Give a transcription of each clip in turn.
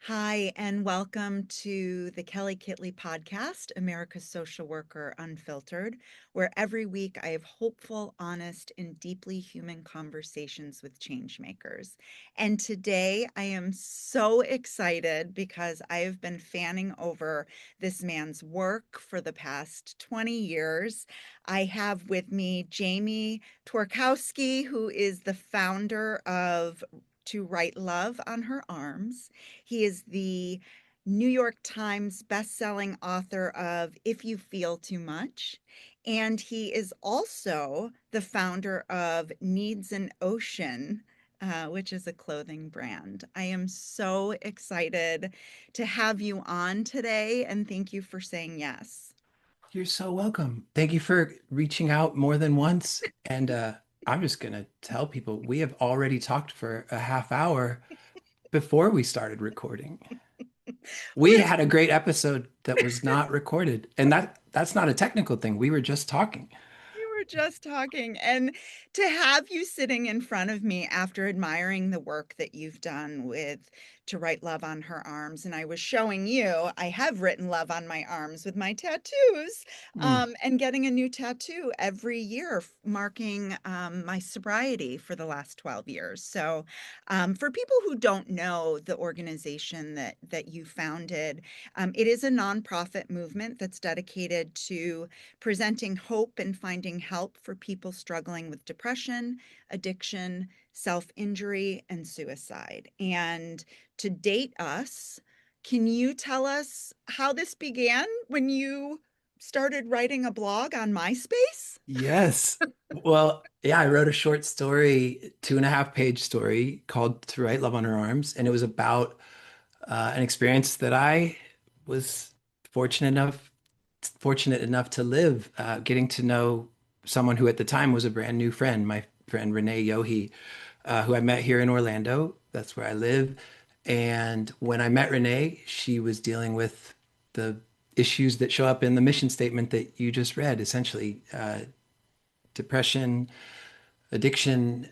Hi, and welcome to the Kelly Kitley podcast, America's Social Worker Unfiltered, where every week I have hopeful, honest, and deeply human conversations with changemakers. And today I am so excited because I have been fanning over this man's work for the past 20 years. I have with me Jamie Tworkowski, who is the founder of To Write Love on Her Arms. He is the New York Times bestselling author of If You Feel Too Much. And he is also the founder of Needs an Ocean, which is a clothing brand. I am so excited to have you on today, and thank you for saying yes. You're so welcome. Thank you for reaching out more than once. And I'm just going to tell people we have already talked for a half hour before we started recording. Well, We had a great episode that was not recorded, and that's not a technical thing. We were just talking. we were just talking, and to have you sitting in front of me after admiring the work that you've done with To Write Love on Her Arms, and I was showing you, I have written love on my arms with my tattoos, Mm. and getting a new tattoo every year, marking my sobriety for the last 12 years. So, for people who don't know the organization that you founded, it is a nonprofit movement that's dedicated to presenting hope and finding help for people struggling with depression, addiction, self injury, and suicide. And to date us, can you tell us how this began when you started writing a blog on MySpace? Yes. Well, yeah, I wrote a short story, 2.5 page story called To Write Love on Her Arms, and it was about an experience that I was fortunate enough fortunate enough to live, getting to know someone who at the time was a brand new friend, my friend Renee Yohe, who I met here in Orlando. That's where I live. And when I met Renee, she was dealing with the issues that show up in the mission statement that you just read, essentially depression, addiction,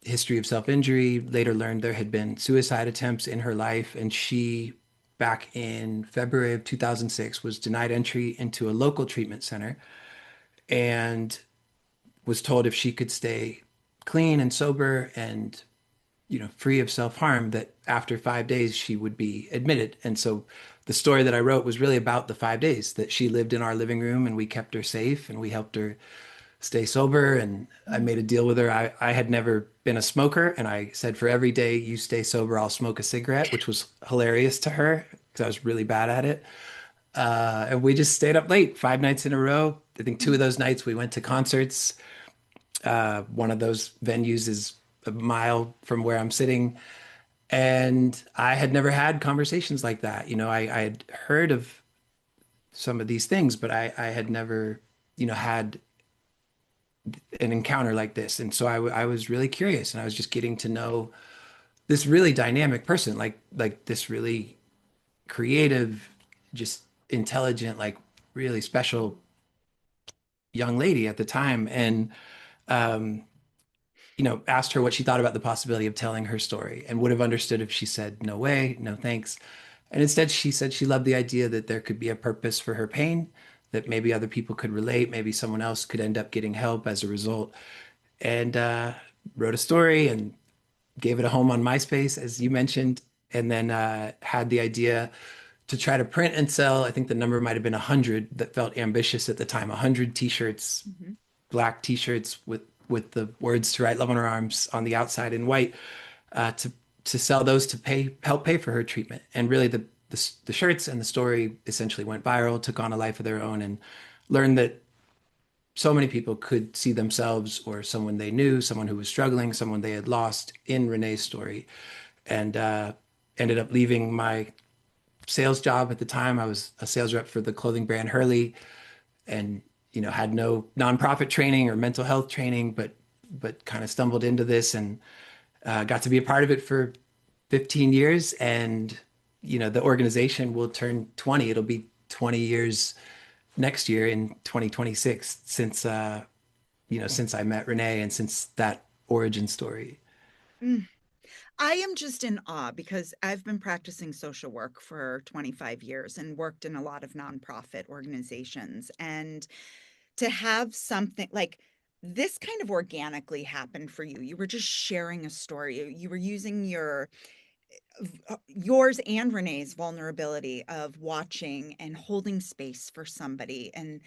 history of self-injury. Later learned there had been suicide attempts in her life, and she, back in February of 2006, was denied entry into a local treatment center and was told if she could stay clean and sober and free of self-harm, that after 5 days she would be admitted. And so the story that I wrote was really about the 5 days that she lived in our living room, and we kept her safe and we helped her stay sober. And I made a deal with her. I had never been a smoker, and I said, for every day you stay sober, I'll smoke a cigarette, which was hilarious to her because I was really bad at it. And we just stayed up late 5 nights in a row. I think two of those nights we went to concerts. One of those venues is a mile from where I'm sitting. And I had never had conversations like that. I had heard of some of these things, but I had never, had an encounter like this. And so I was really curious, and I was just getting to know this really dynamic person, like this really creative, just intelligent, like really special young lady at the time. And um, asked her what she thought about the possibility of telling her story, and would have understood if she said, no way, no thanks. And instead, she said she loved the idea that there could be a purpose for her pain, that maybe other people could relate, maybe someone else could end up getting help as a result. And wrote a story and gave it a home on MySpace, as you mentioned, and then had the idea to try to print and sell. I think the number might have been 100. That felt ambitious at the time. 100 t-shirts, Mhm. black t-shirts with the words "To Write Love on Her Arms" on the outside in white, to sell those to help pay for her treatment. And really, the shirts and the story essentially went viral, took on a life of their own, and learned that so many people could see themselves, or someone they knew, someone who was struggling, someone they had lost, in Renee's story. And ended up leaving my sales job at the time. I was a sales rep for the clothing brand Hurley, and had no nonprofit training or mental health training, but kind of stumbled into this, and got to be a part of it for 15 years. And the organization will turn 20. It'll be 20 years next year in 2026, since I met Renee, and since that origin story. Mm. I am just in awe because I've been practicing social work for 25 years and worked in a lot of nonprofit organizations. And to have something like this kind of organically happened for you. You were just sharing a story. You were using yours and Renee's vulnerability of watching and holding space for somebody and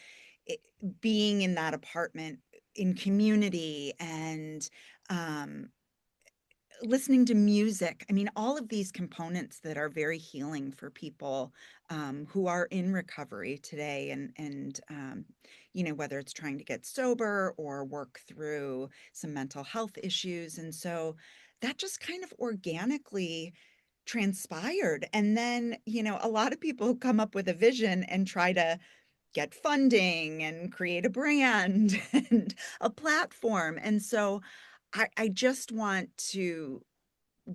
it, being in that apartment in community and um, listening to music. I mean, all of these components that are very healing for people who are in recovery today, and you know, whether it's trying to get sober or work through some mental health issues, and so that just kind of organically transpired. And then, you know, a lot of people come up with a vision and try to get funding and create a brand and a platform. And so I just want to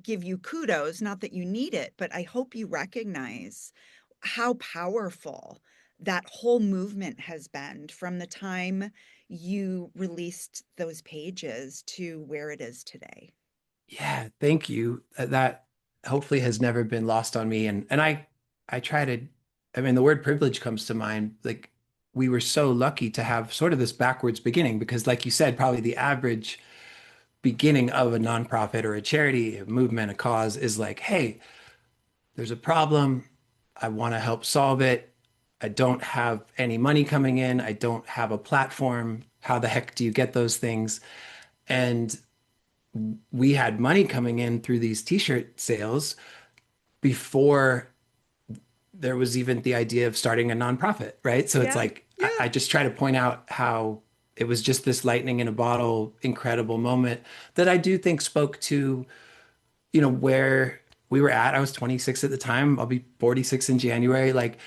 give you kudos, not that you need it, but I hope you recognize how powerful that whole movement has been from the time you released those pages to where it is today. Yeah, thank you. That hopefully has never been lost on me. And I try to, I mean, the word privilege comes to mind. Like we were so lucky to have sort of this backwards beginning because like you said, probably the average beginning of a nonprofit or a charity, a movement, a cause is like, hey, there's a problem. I want to help solve it. I don't have any money coming in. I don't have a platform. How the heck do you get those things? And we had money coming in through these t-shirt sales before there was even the idea of starting a nonprofit, right? So it's Yeah, like yeah. I just try to point out how it was just this lightning in a bottle, incredible moment that I do think spoke to, you know, where we were at. I was 26 at the time. I'll be 46 in January. Like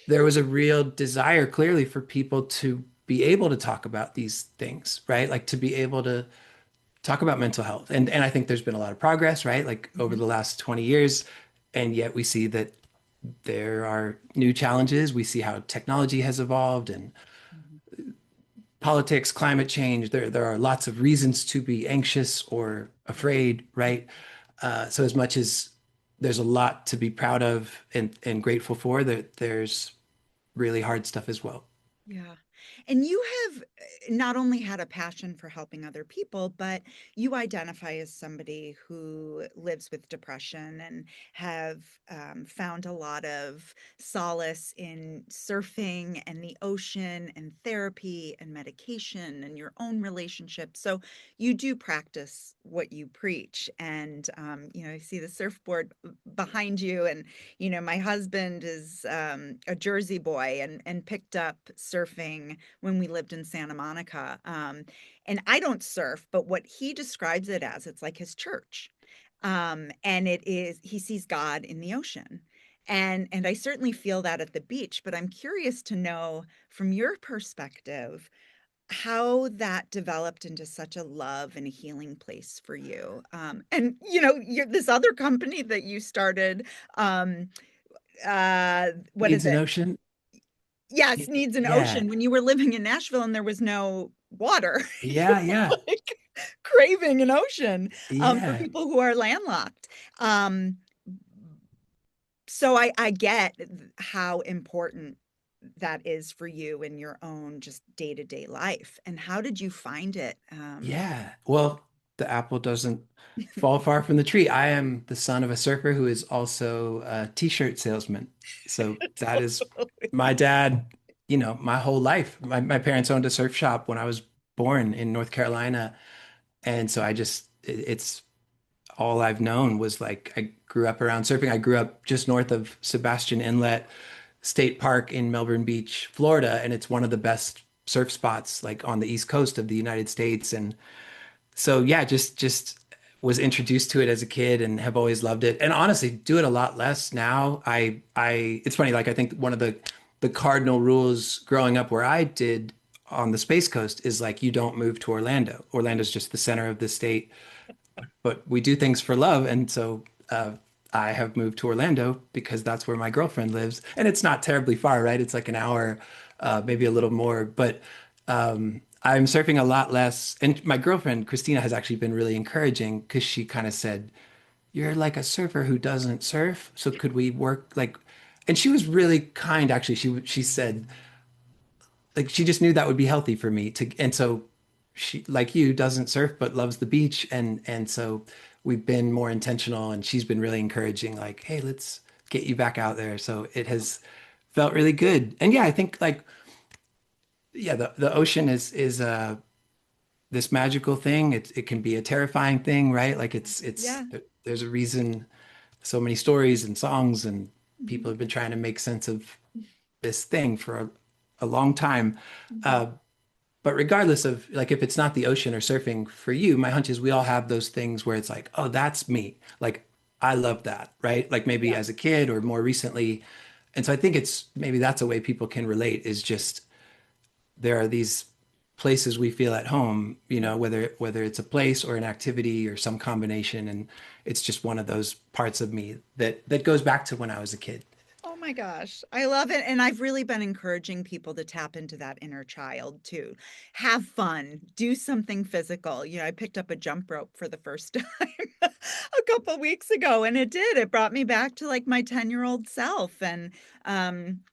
there was a real desire clearly for people to be able to talk about these things, right? Like to be able to talk about mental health. And I think there's been a lot of progress, right? Like over Mhm, the last 20 years. And yet we see that there are new challenges. We see how technology has evolved and mhm. politics, climate change. There are lots of reasons to be anxious or Yeah. afraid, right? So as much as there's a lot to be proud of and grateful for, there's really hard stuff as well. Yeah. And you have not only had a passion for helping other people, but you identify as somebody who lives with depression and have found a lot of solace in surfing and the ocean and therapy and medication and your own relationship. So you do practice what you preach. And, you know, I see the surfboard behind you, and you know, my husband is a Jersey boy and picked up surfing when we lived in Santa Monica. And I don't surf, but what he describes it as, it's like his church. And it is, he sees God in the ocean. And I certainly feel that at the beach, but I'm curious to know from your perspective how that developed into such a love and a healing place for you. And you know, this other company that you started, um, what is Needs an it? ocean. Yes, needs an Yeah. ocean. When you were living in Nashville and there was no water, you Yeah. were Yeah. like craving an ocean for Yeah. people who are landlocked. Um, so I get how important that is for you in your own just day-to-day life. And how did you find it? Yeah. Well, the apple doesn't fall far from the tree. I am the son of a surfer who is also a t-shirt salesman. So that is Totally. my dad, you know, my whole life. My parents owned a surf shop when I was born in North Carolina. And so it's all I've known was like I grew up around surfing. I grew up just north of Sebastian Inlet State Park in Melbourne Beach, Florida, and it's one of the best surf spots like on the East Coast of the United States. And so yeah, just was introduced to it as a kid and have always loved it. And honestly, do it a lot less now. I it's funny, like I think one of the cardinal rules growing up where I did on the Space Coast is like you don't move to Orlando. Orlando's just the center of the state, but we do things for love. And so I have moved to Orlando because that's where my girlfriend lives. And it's not terribly far, right? It's like an hour, maybe a little more. But I'm surfing a lot less. And my girlfriend, Christina, has actually been really encouraging because she kind of said, "You're like a surfer who doesn't surf. So could we work like," and she was really kind, actually. She said, like, she just knew that would be healthy for me to, and so she, like you, doesn't surf but loves the beach. And so we've been more intentional and she's been really encouraging, like, hey, let's get you back out there. So it has felt really good. And yeah, I think like, yeah, the ocean is this magical thing. It can be a terrifying thing, right? Like Yeah. there's a reason so many stories and songs and people Mhm. have been trying to make sense of this thing for a long time. Mhm. Uh, but regardless of like if it's not the ocean or surfing for you, my hunch is we all have those things where it's like, oh, that's me. Like I love that, right? Like maybe Yeah. as a kid or more recently. And so I think it's maybe that's a way people can relate is just there are these places we feel at home, you Yeah. know, whether it's a place or an activity or some combination, and it's just one of those parts of me that goes back to when I was a kid. Oh my gosh, I love it, and I've really been encouraging people to tap into that inner child too. Have fun, do something physical. I picked up a jump rope for the first time a couple weeks ago, and it did. It brought me back to like my 10-year-old self, and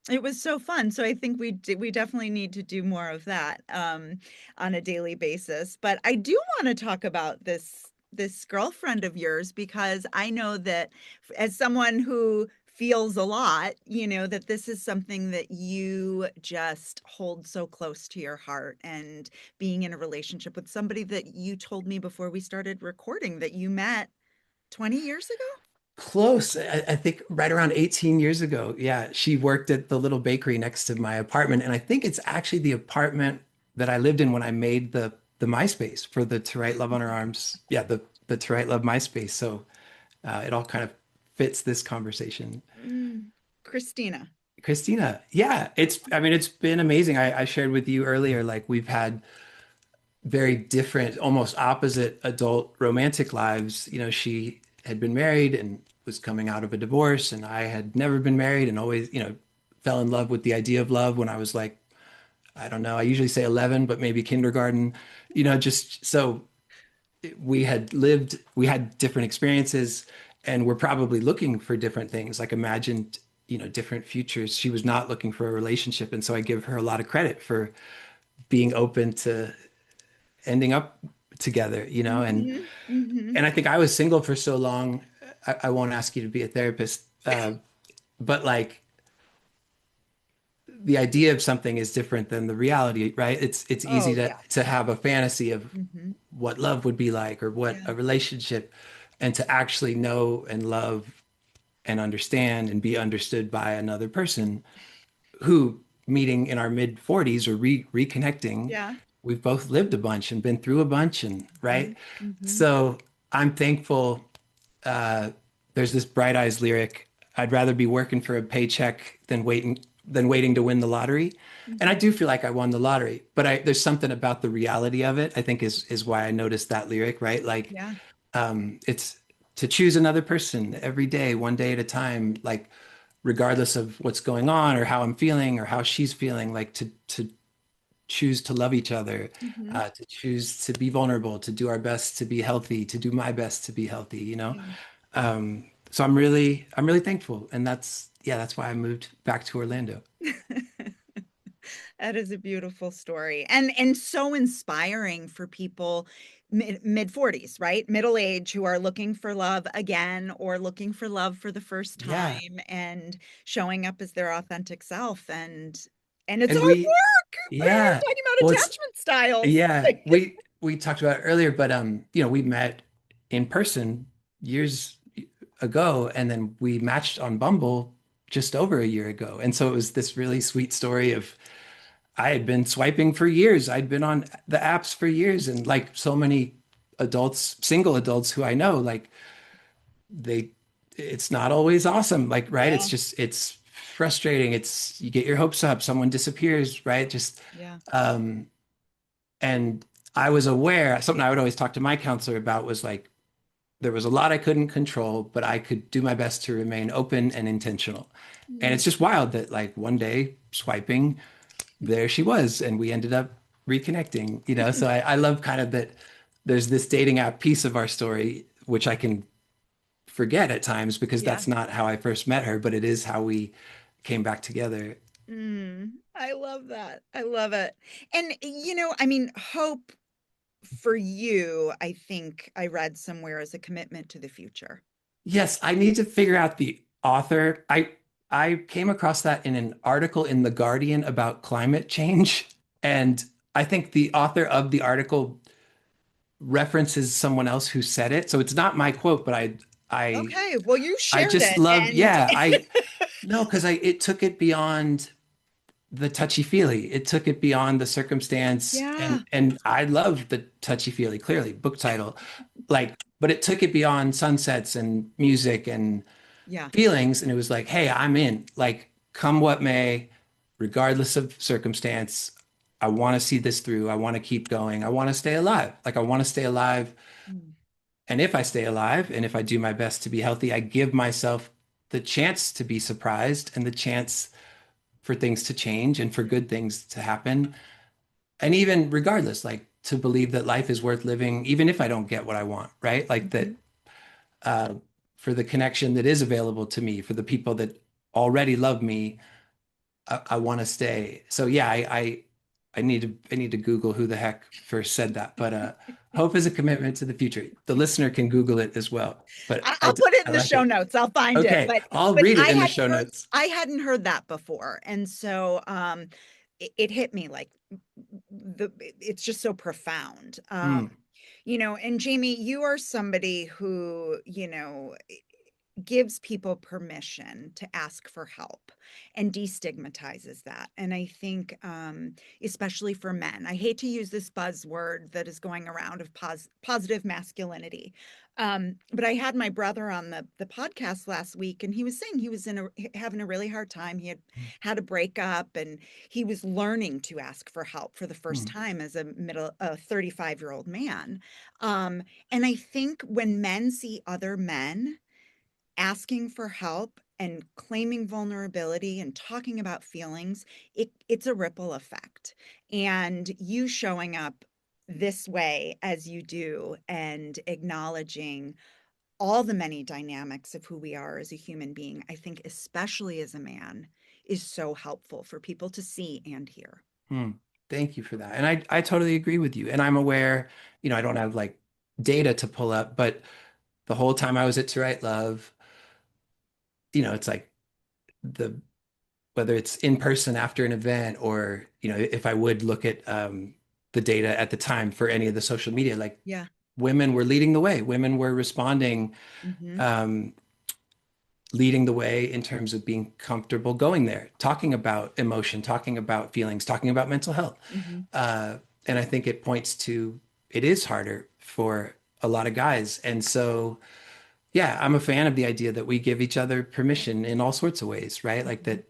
it was so fun. So I think we definitely need to do more of that on a daily basis. But I do want to talk about this girlfriend of yours because I know that as someone who feels a lot, that this is something that you just hold so close to your heart and being in a relationship with somebody that you told me before we started recording that you met 20 years ago? Close. I think right around 18 years ago. Yeah, she worked at the little bakery next to my apartment, and I think it's actually the apartment that I lived in when I made the MySpace for the To Write Love on Her Arms. Yeah, the To Write Love MySpace. So it all kind of fits this conversation. Mm, Christina. Christina, yeah, I mean, it's been amazing. I shared with you earlier, like we've had very different, almost opposite adult romantic lives. You know, she had been married and was coming out of a divorce, and I had never been married and always, fell in love with the idea of love when I was like, I don't know, I usually say 11, but maybe kindergarten, just so we had different experiences and we're probably looking for different things, like imagined, different futures. She was not looking for a relationship. And so I give her a lot of credit for being open to ending up together, Mhm, mhm. and I think I was single for so long. I won't ask you to be a therapist, but like the idea of something is different than the reality, right? It's easy Oh, to yes. have a fantasy of Mhm. what love would be like or what Yeah. a relationship, and to actually know and love and understand and be understood by another person who meeting in our mid 40s or reconnecting, Yeah. we've both lived a bunch and been through a bunch and right. Mhm, mhm. So I'm thankful. Uh, there's this Bright Eyes lyric. I'd rather be working for a paycheck than waiting to win the lottery. And I Mhm. do feel like I won the lottery, but there's something about the reality of it, I think is why I noticed that lyric, right? Like Yeah. it's to choose another person every day, one day at a time, like regardless of what's going on or how I'm feeling or how she's feeling, like to choose to love each other, Mhm. to choose to be vulnerable, to do our best to be healthy, to do my best to be healthy, Yeah. So I'm really thankful, and that's why I moved back to Orlando. That is a beautiful story and so inspiring for people mid 40s, right? Middle age who are looking for love again or looking for love for the first Yeah, time and showing up as their authentic self and it's and hard we work. We were yeah, talking about well, it's attachment styles. yeah, we talked about it earlier, but we met in person years ago, and then we matched on Bumble just over a year ago. And so it was this really sweet story of I had been swiping for years. I'd been on the apps for years, and like so many adults, single adults who I know, like they it's not always awesome, like, right? Yeah. It's frustrating. It's you get your hopes up, someone disappears, right? Just Yeah. um and I was aware, something I would always talk to my counselor about was like there was a lot I couldn't control, but I could do my best to remain open and intentional. And Mm. it's just wild that like one day swiping, there she was, and we ended up reconnecting, you know? So I love kind of that there's this dating app piece of our story, which I can forget at times because Yeah. that's not how I first met her, but it is how we came back together. I love that. I love it. And, I mean, hope for you, I think I read somewhere, is a commitment to the future. Yes, I need to figure out the author. I came across that in an article in The Guardian about climate change, and I think the author of the article references someone else who said it. So it's not my quote, but I Okay, well, you I shared just it, love, and yeah, I no, because I it took it beyond the touchy-feely. It took it beyond the circumstance, yeah, and I love the touchy-feely, clearly, book title. Like, but it took it beyond sunsets and music and yeah. feelings, and it was like, hey, I'm in. Like, come what may, regardless of circumstance, I want to see this through. I want to keep going. I want to stay alive. Like, I want to stay alive. Mm, And if I stay alive and if I do my best to be healthy, I give myself the chance to be surprised and the chance for things to change and for good things to happen. And even regardless, like to believe that life is worth living, even if I don't get what I want, right? Like that mhm. uh, for the connection that is available to me, for the people that already love me, I want to stay. So yeah, I need to Google who the heck first said that. But hope is a commitment to the future. The listener can Google it as well. But I'll put it I in the like show it. notes. I'll find it. Okay, But I'll but read it I in the hadn't show heard notes. I hadn't heard that before. And so it hit me like it's just so profound. Hmm, And Jamie, you are somebody who, gives people permission to ask for help and destigmatizes that. And I think, especially for men, I hate to use this buzzword that is going around of positive masculinity. But I had my brother on the podcast last week, and he was saying he was having a really hard time. He had had a breakup, and he was learning to ask for help for the first hmm, time as a 35-year-old man. And I think when men see other men asking for help and claiming vulnerability and talking about feelings, it's a ripple effect. And you showing up this way as you do and acknowledging all the many dynamics of who we are as a human being, I think, especially as a man, is so helpful for people to see and hear. hmm. Thank you for that. And I totally agree with you. And I'm aware, you know, I don't have like data to pull up, but the whole time I was at To Write Love, you know, it's like the whether it's in person after an event or, you know, if I would look at the data at the time for any of the social media, like Yeah. women were leading the way. Women were responding, Mm-hmm. um, leading the way in terms of being comfortable going there, talking about emotion, talking about feelings, talking about mental health. Mm-hmm. Uh, and I think it points to it is harder for a lot of guys. And so, yeah, I'm a fan of the idea that we give each other permission in all sorts of ways, right? Like Mm-hmm. that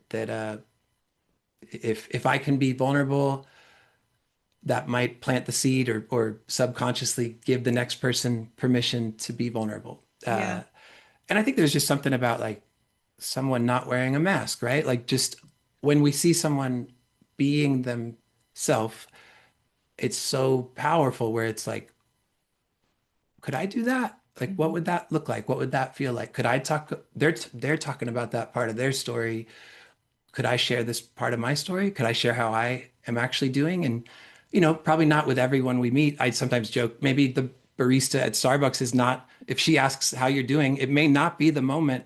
if I can be vulnerable, that might plant the seed or subconsciously give the next person permission to be vulnerable. Yeah. And I think there's just something about like someone not wearing a mask, right? Like just when we see someone being themselves, it's so powerful where it's like, could I do that? Like, what Mm-hmm. would that look like? What would that feel like? Could I talk? They're talking about that part of their story. Could I share this part of my story? Could I share how I am actually doing? And, you know, probably not with everyone we meet. I sometimes joke, maybe the barista at Starbucks is not, if she asks how you're doing, it may not be the moment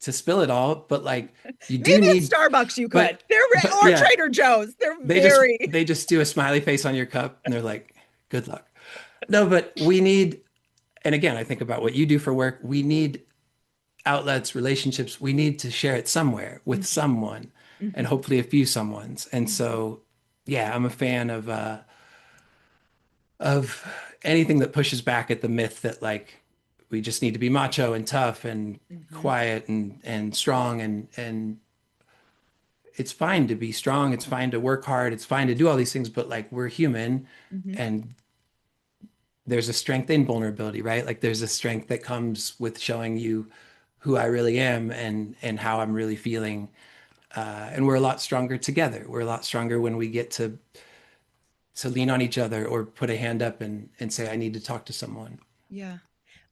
to spill it all, but like you Maybe do at need, Starbucks you could. but, but Or yeah, Trader Joe's. They're very. they just do a smiley face on your cup and they're like, good luck. No, but we need, and again, I think about what you do for work. We need outlets, relationships, we need to share it somewhere with Mhm, someone and mhm, hopefully a few someones. And mhm, so, yeah, I'm a fan of anything that pushes back at the myth that like we just need to be macho and tough and mhm, quiet and strong and it's fine to be strong, it's fine to work hard, it's fine to do all these things, but like we're human mhm, and there's a strength in vulnerability, right? Like there's a strength that comes with showing you who I really am and how I'm really feeling. And we're a lot stronger together. We're a lot stronger when we get to to lean on each other or put a hand up and say, I need to talk to someone. Yeah.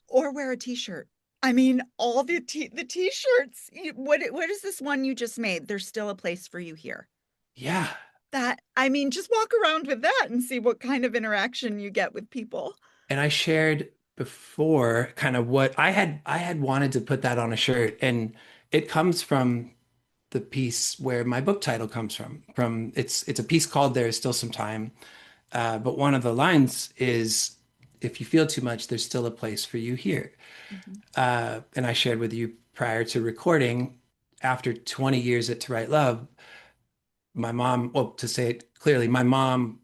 Or wear a t-shirt. I mean, all the t-shirts. What is this one you just made? There's still a place for you here. Yeah. That, I mean, just walk around with that and see what kind of interaction you get with people. And I shared before kind of what I had wanted to put that on a shirt. And it comes from the piece where my book title comes from. It's a piece called There Is Still Some Time. But one of the lines is, if you feel too much, there's still a place for you here. Mhm. And I shared with you prior to recording, after 20 years at To Write Love, my mom, well, to say it clearly, my mom,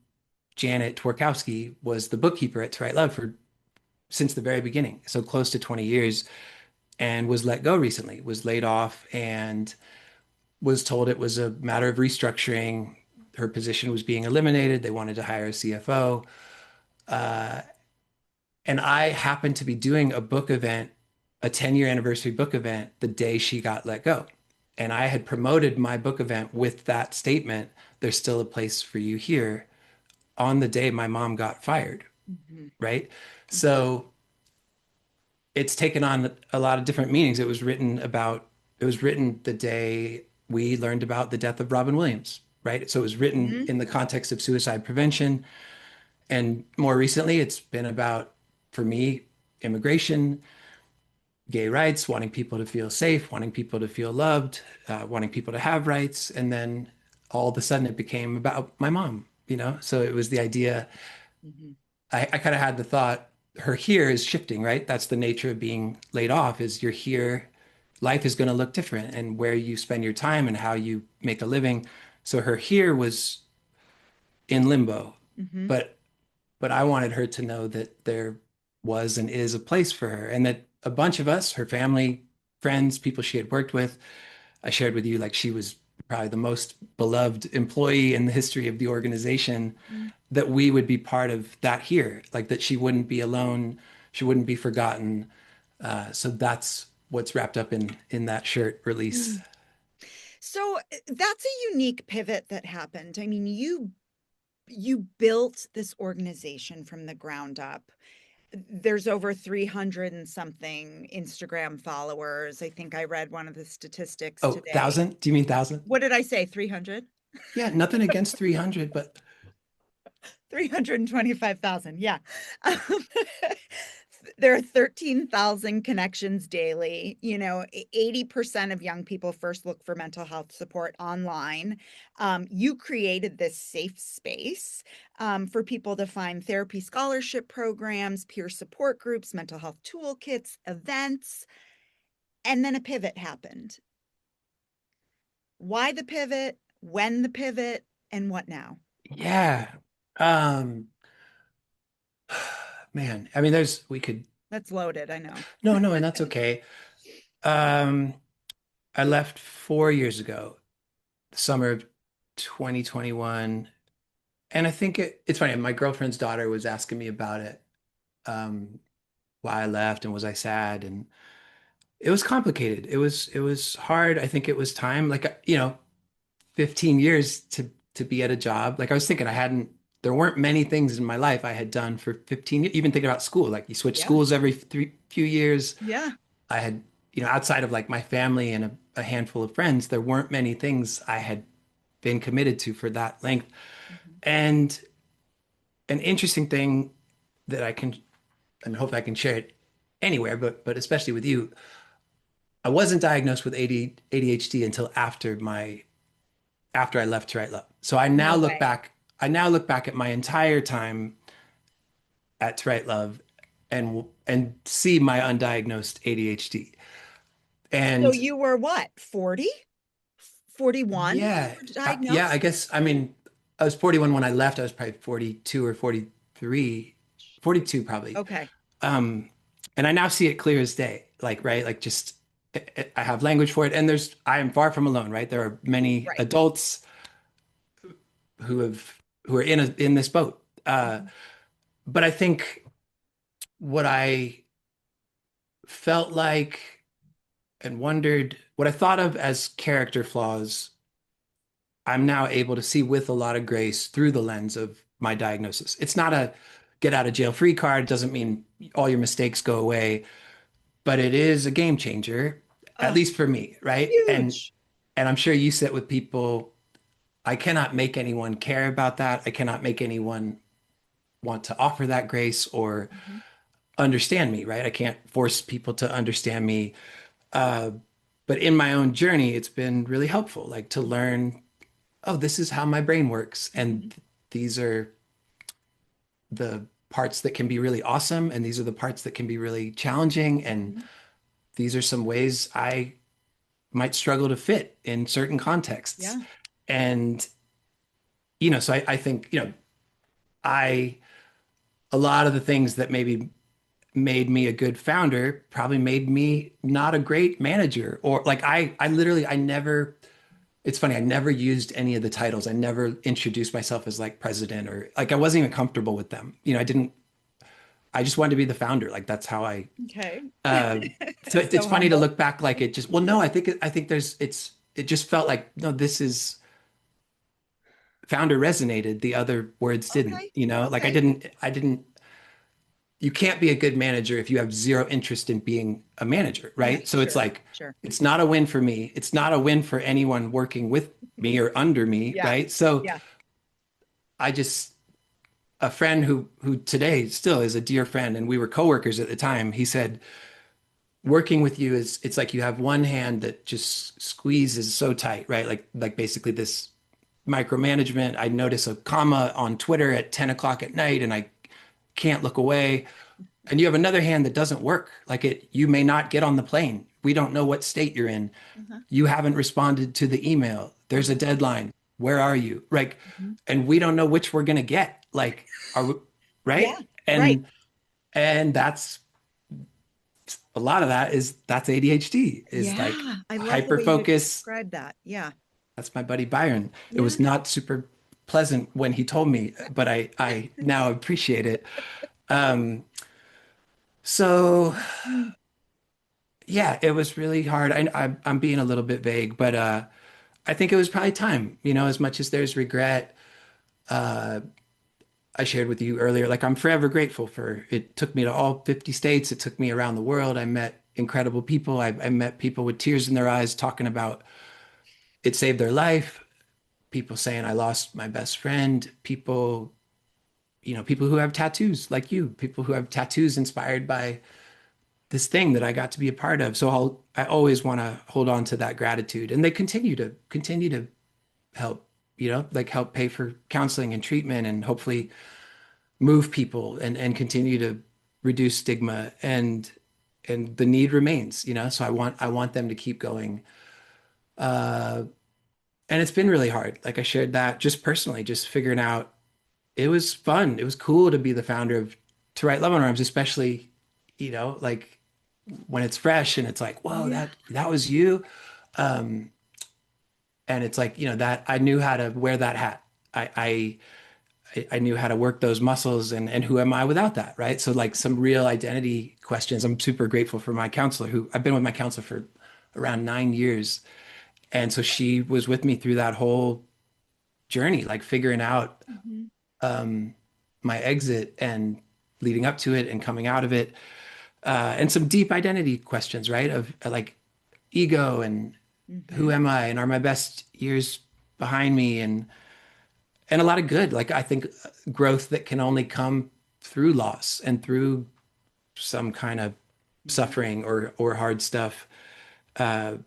Janet Tworkowski, was the bookkeeper at To Write Love for since the very beginning, so close to 20 years, and was let go recently, was laid off, and was told it was a matter of restructuring. Her position was being eliminated. They wanted to hire a CFO. And I happened to be doing a book event, a 10-year anniversary book event, the day she got let go. And I had promoted my book event with that statement, there's still a place for you here, on the day my mom got fired, Mhm. right? Mhm. So it's taken on a lot of different meanings. It was written the day we learned about the death of Robin Williams, right? So it was written Mhm. in the context of suicide prevention. And more recently, it's been about, for me, immigration, gay rights, wanting people to feel safe, wanting people to feel loved, wanting people to have rights. And then all of a sudden it became about my mom, you know? So it was the idea, Mhm. I kind of had the thought, her here is shifting, right? That's the nature of being laid off, is you're here, life is going to look different and where you spend your time and how you make a living. So her here was in limbo, Mhm. but I wanted her to know that there was and is a place for her, and that a bunch of us, her family, friends, people she had worked with, I shared with you, like she was probably the most beloved employee in the history of the organization, Mhm. that we would be part of that here, like that she wouldn't be alone, she wouldn't be forgotten. So that's what's wrapped up in that shirt release. Mm. So that's a unique pivot that happened. I mean, you built this organization from the ground up. There's over 300 and something Instagram followers. I think I read one of the statistics Oh, today. thousand? Do you mean thousand? What did I say? 300? Yeah, nothing against 300, but 325,000. Yeah. Um, there are 13,000 connections daily. 80% of young people first look for mental health support online. You created this safe space for people to find therapy scholarship programs, peer support groups, mental health toolkits, events, and then a pivot happened. Why the pivot? When the pivot? And what now? yeah. Um, Man, I mean, we could, That's loaded, I know. no, no, and that's okay. Um, I left 4 years ago, the summer of 2021. And I think it's funny. My girlfriend's daughter was asking me about it, um, why I left and was I sad? And it was complicated. It was hard. I think it was time, like, 15 years to be at a job. Like I was thinking there weren't many things in my life I had done for 15 years, even thinking about school. Like you switch Yeah. schools every few years. Yeah. I had, outside of like my family and a handful of friends, there weren't many things I had been committed to for that length. Mhm. And an interesting thing that and hope I can share it anywhere, but especially with you, I wasn't diagnosed with ADHD until after I left To Write Love. So No way. I now look back at my entire time at To Write Love and see my undiagnosed ADHD. So And you were what, 40? 41 when you yeah, were yeah, I diagnosed? guess, I mean, I was 41 when I left. I was probably 42 or 43, 42 probably. Okay. Um, and I now see it clear as day, like, right? Like just, I have language for it. And I am far from alone, right? There are many Right. adults who are in this boat. Mhm. But I think what I felt like and wondered, what I thought of as character flaws, I'm now able to see with a lot of grace through the lens of my diagnosis. It's not a get out of jail free card. It doesn't mean all your mistakes go away, but it is a game changer, at Oh, least for me, right? huge. And I'm sure you sit with people. I cannot make anyone care about that. I cannot make anyone want to offer that grace or Mhm. understand me, right? I can't force people to understand me. Uh, but in my own journey, it's been really helpful, like to learn, oh, this is how my brain works. And Mhm. these are the parts that can be really awesome. And these are the parts that can be really challenging. And Mhm. these are some ways I might struggle to fit in certain contexts. Yeah. And, so I think, I, a lot of the things that maybe made me a good founder probably made me not a great manager or like I literally I never it's funny I never used any of the titles. I never introduced myself as like president or like I wasn't even comfortable with them. I just wanted to be the founder. Like that's how I Okay. uh so it's So funny to humble. look back like it just well no I think it just felt like no this is founder resonated, the other words didn't, Okay. like Okay. I didn't you can't be a good manager if you have zero interest in being a manager, Yeah, right? So it's sure. like, Sure. it's not a win for me. It's not a win for anyone working with me or under me, Yeah. right? So Yeah. I just, a friend who today still is a dear friend, and we were coworkers at the time, he said, working with you is it's like you have one hand that just squeezes so tight, right? Like basically this micromanagement. I notice a comma on Twitter at 10 o'clock at night and I can't look away. And you have another hand that doesn't work. Like you may not get on the plane. We don't know what state you're in. Uh-huh. You haven't responded to the email. There's a Uh-huh. deadline. Where are you? Like, Mhm. and we don't know which we're gonna get. Like, are we, Yeah. right? Right. And that's a lot of that is that's ADHD is like Yeah. I love the hyper way you focus. described that. Yeah. That's my buddy Byron. It Yeah. was not super pleasant when he told me, but I now appreciate it. Um, so Mm. yeah, it was really hard. I'm being a little bit vague, but I think it was probably time. As much as there's regret, uh, I shared with you earlier. Like I'm forever grateful for it. Took me to all 50 states. It took me around the world. I met incredible people. I met people with tears in their eyes talking about it saved their life. People saying I lost my best friend. People who have tattoos like you. People who have tattoos inspired by this thing that I got to be a part of. So I always want to hold on to that gratitude. And they continue to help, like help pay for counseling and treatment and hopefully move people and continue to reduce stigma and the need remains, so I want them to keep going. Uh and it's been really hard. Like I shared that just personally, just figuring out it was fun. It was cool to be the founder of To Write Love on Arms, especially, like when it's fresh and it's like, whoa, Yeah. that was you. Um, and it's like, that I knew how to wear that hat. I knew how to work those muscles and who am I without that, right? So like some real identity questions. I'm super grateful for my counselor who I've been with my counselor for around 9 years. And so she was with me through that whole journey, like figuring out Mhm. um, my exit and leading up to it and coming out of it. And some deep identity questions, right? Of like ego and who Mhm. am I and are my best years behind me and a lot of good. Like I think growth that can only come through loss and through some kind of Mhm. suffering or hard stuff. Uh,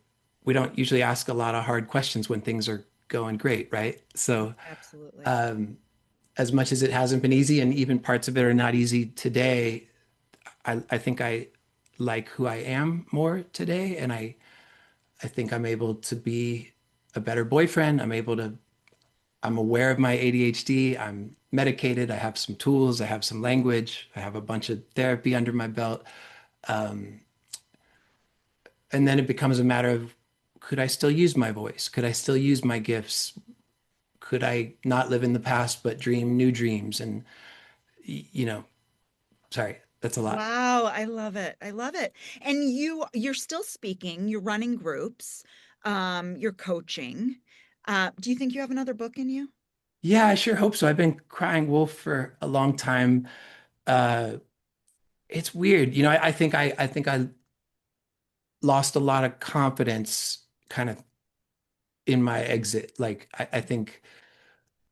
we don't usually ask a lot of hard questions when things are going great, right? So Absolutely. um, as much as it hasn't been easy, and even parts of it are not easy today, I think I like who I am more today, and I think I'm able to be a better boyfriend. I'm aware of my ADHD. I'm medicated. I have some tools. I have some language. I have a bunch of therapy under my belt. Um, and then it becomes a matter of could I still use my voice? Could I still use my gifts? Could I not live in the past but dream new dreams? And, you know, sorry, that's a lot. Wow, I love it. I love it. And you're still speaking, you're running groups, you're coaching. Do you think you have another book in you? Yeah, I sure hope so. I've been crying wolf for a long time. Uh, it's weird. I think I lost a lot of confidence kind of in my exit. Like I think,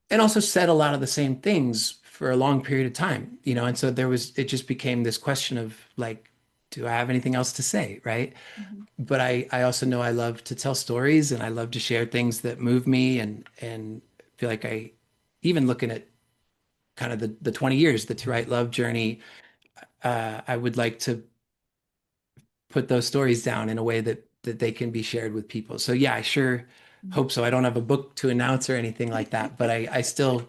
and also said a lot of the same things for a long period of time, and so it just became this question of like, do I have anything else to say, right? Mhm. But I also know I love to tell stories and I love to share things that move me and feel like even looking at kind of the 20 years, the To Write Love journey, I would like to put those stories down in a way that they can be shared with people. So yeah, I sure Mm. hope so. I don't have a book to announce or anything like that, but I still,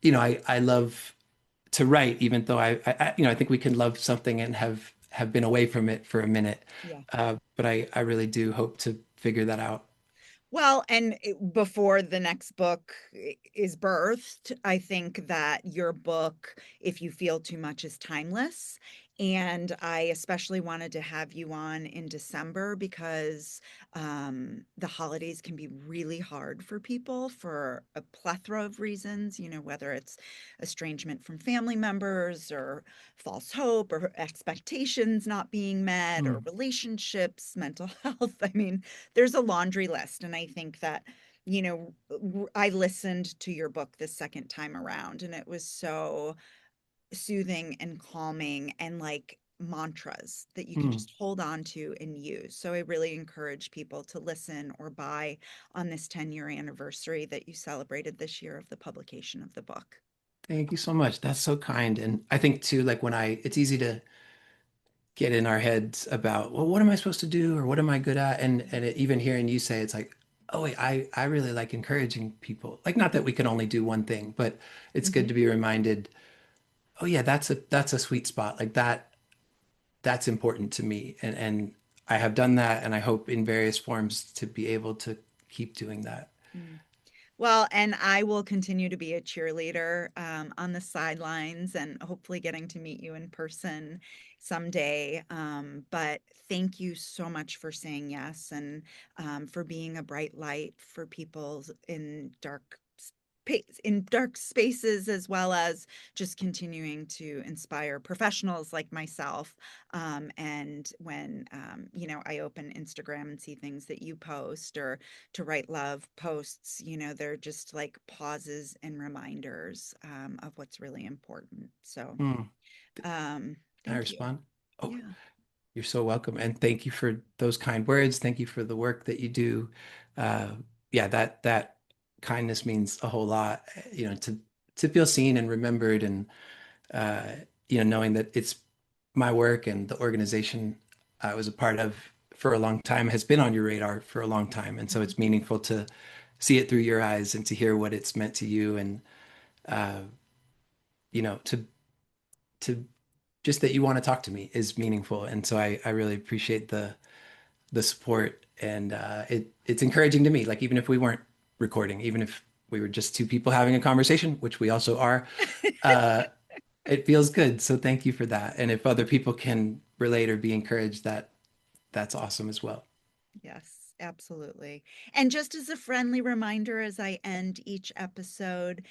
I love to write, even though I think we can love something and have been away from it for a minute. Yeah. But I really do hope to figure that out. Well, and before the next book is birthed, I think that your book, If You Feel Too Much, is timeless. And I especially wanted to have you on in December because the holidays can be really hard for people for a plethora of reasons, whether it's estrangement from family members or false hope or expectations not being met or Mm, relationships, mental health. I mean, there's a laundry list. And I think that, I listened to your book the second time around, and it was so soothing and calming and like mantras that you can mm. just hold on to and use. So I really encourage people to listen or buy on this 10-year anniversary that you celebrated this year of the publication of the book. Thank you so much. That's so kind. And I think too, like it's easy to get in our heads about, well, what am I supposed to do or what am I good at? Even hearing you say it's like, oh wait, I really like encouraging people. Like not that we can only do one thing, but it's good Mhm. to be reminded, oh yeah, that's a sweet spot. Like that's important to me. And I have done that and I hope in various forms to be able to keep doing that. Mm. Well, and I will continue to be a cheerleader on the sidelines and hopefully getting to meet you in person someday. But thank you so much for saying yes and for being a bright light for people in dark spaces, as well as just continuing to inspire professionals like myself. And when I open Instagram and see things that you post or To Write Love posts, they're just like pauses and reminders of what's really important. So Hmm. Can I thank you. respond? Oh, Yeah. you're so welcome. And thank you for those kind words. Thank you for the work that you do. Uh, yeah, that kindness means a whole lot, to feel seen and remembered and uh, knowing that it's my work and the organization I was a part of for a long time has been on your radar for a long time. And so Mhm. it's meaningful to see it through your eyes and to hear what it's meant to you and uh, to just that you want to talk to me is meaningful. And so I really appreciate the support and it's encouraging to me. Like even if we weren't recording, even if we were just two people having a conversation, which we also are, uh, it feels good. So thank you for that. And if other people can relate or be encouraged, that's awesome as well. Yes, absolutely. And just as a friendly reminder, as I end each episode,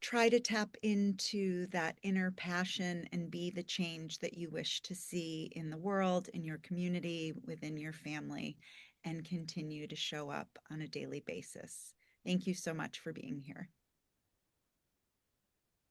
try to tap into that inner passion and be the change that you wish to see in the world, in your community, within your family, and continue to show up on a daily basis. Thank you so much for being here.